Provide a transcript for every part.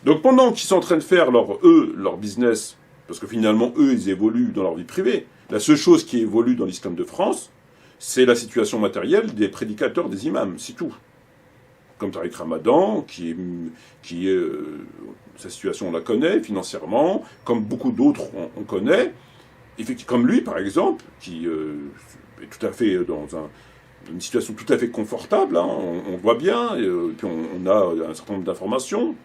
Donc pendant qu'ils sont en train de faire leur business, parce que finalement, eux, ils évoluent dans leur vie privée, la seule chose qui évolue dans l'islam de France, c'est la situation matérielle des prédicateurs, des imams, c'est tout. Comme Tariq Ramadan, sa situation on la connaît financièrement, comme beaucoup d'autres on connaît, comme lui par exemple, qui est tout à fait dans une situation tout à fait confortable, hein, on voit bien, et puis on a un certain nombre d'informations.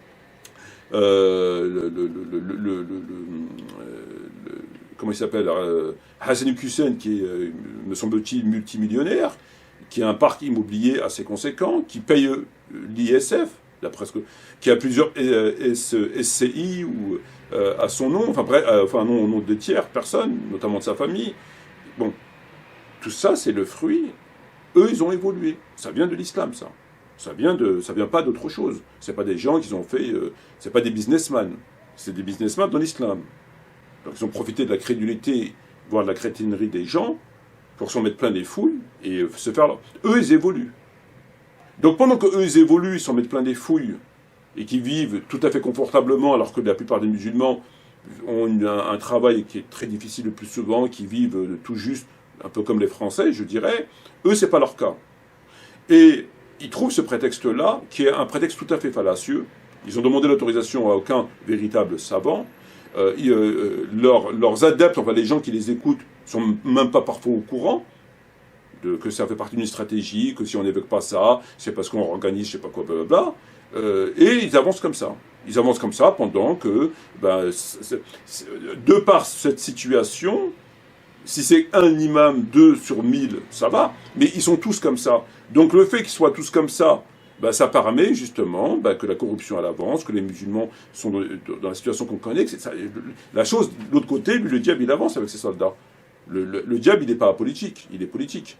Comment il s'appelle, Hassan Hussein, qui est, me semble-t-il, multimillionnaire, qui a un parc immobilier assez conséquent, qui paye l'ISF, qui a plusieurs SCI ou à son nom, enfin non, au nom de tiers personnes, notamment de sa famille. Bon, tout ça, c'est le fruit. Eux, ils ont évolué. Ça vient de l'islam, ça. Ça vient pas d'autre chose. C'est pas des gens qui ont fait, c'est pas des businessmen. C'est des businessmen dans l'islam. Donc ils ont profité de la crédulité, voire de la crétinerie des gens, pour s'en mettre plein les fouilles et se faire. Eux, ils évoluent. Donc pendant qu'eux, ils évoluent, ils s'en mettent plein des fouilles et qui vivent tout à fait confortablement, alors que la plupart des musulmans ont un travail qui est très difficile le plus souvent, qui vivent tout juste, un peu comme les Français, je dirais, eux, c'est pas leur cas. Et ils trouvent ce prétexte-là, qui est un prétexte tout à fait fallacieux. Ils ont demandé l'autorisation à aucun véritable savant. Leurs adeptes, enfin les gens qui les écoutent, sont même pas parfois au courant que ça fait partie d'une stratégie, que si on n'évoque pas ça, c'est parce qu'on organise je sais pas quoi, blablabla. Et ils avancent comme ça. Ils avancent comme ça pendant que, de par cette situation, si c'est un imam, 2 sur 1000, ça va, mais ils sont tous comme ça. Donc le fait qu'ils soient tous comme ça, ça permet justement que la corruption elle avance, que les musulmans sont dans la situation qu'on connaît. La chose, de l'autre côté, lui, le diable, il avance avec ses soldats. Le diable, il n'est pas apolitique, il est politique.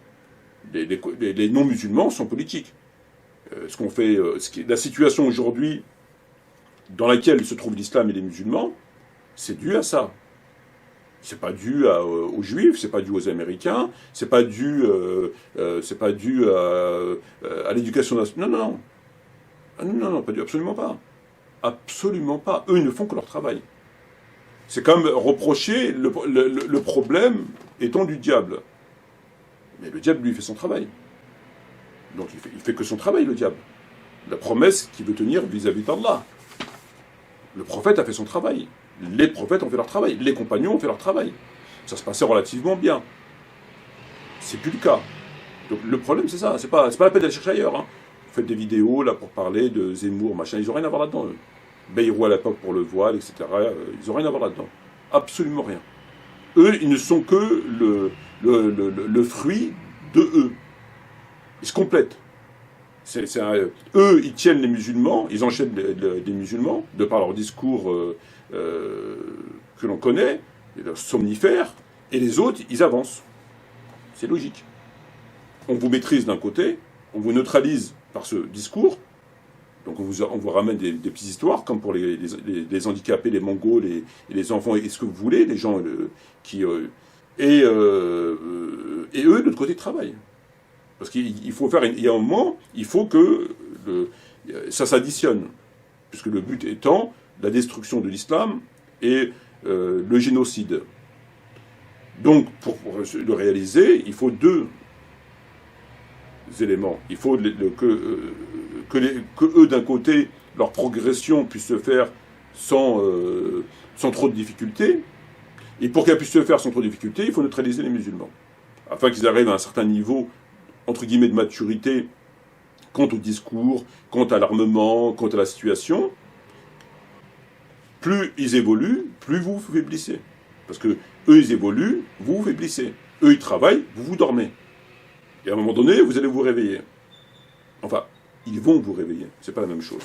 Les non-musulmans sont politiques. La situation aujourd'hui dans laquelle se trouve l'islam et les musulmans, c'est dû à ça. C'est pas dû aux Juifs, c'est pas dû aux Américains, c'est pas dû à l'éducation nationale. Non, non, pas dû, absolument pas. Absolument pas. Eux, ils ne font que leur travail. C'est comme reprocher le problème étant du diable. Mais le diable, lui, fait son travail. Donc il fait que son travail, le diable. La promesse qu'il veut tenir vis-à-vis d'Allah. Le prophète a fait son travail. Les prophètes ont fait leur travail. Les compagnons ont fait leur travail. Ça se passait relativement bien. C'est plus le cas. Donc le problème, c'est ça. C'est pas la peine d'aller chercher ailleurs. Hein. Vous faites des vidéos là pour parler de Zemmour, machin. Ils n'ont rien à voir là-dedans, eux. Bayrou à l'époque pour le voile, etc. Ils n'ont rien à voir là-dedans. Absolument rien. Eux, ils ne sont que le fruit de eux. Ils se complètent. Eux, ils tiennent les musulmans, ils enchaînent les musulmans, de par leur discours que l'on connaît, leur somnifère, et les autres, ils avancent. C'est logique. On vous maîtrise d'un côté, on vous neutralise par ce discours, donc on vous ramène des petites histoires, comme pour les handicapés, les mongols, et les enfants, et ce que vous voulez, les gens et eux, de l'autre côté, travaillent. Parce qu'il faut faire, il y a un moment, il faut que ça s'additionne. Puisque le but étant la destruction de l'islam et le génocide. Donc, pour le réaliser, il faut 2 éléments. Il faut que eux, d'un côté, leur progression puisse se faire sans trop de difficultés. Et pour qu'elle puisse se faire sans trop de difficultés, il faut neutraliser les musulmans. Afin qu'ils arrivent à un certain niveau, entre guillemets, de maturité quant au discours, quant à l'armement, quant à la situation. Plus ils évoluent, plus vous vous faiblissez. Parce que eux, ils évoluent, vous vous faiblissez. Eux, ils travaillent, vous vous dormez. Et à un moment donné, vous allez vous réveiller. Enfin, ils vont vous réveiller. C'est pas la même chose.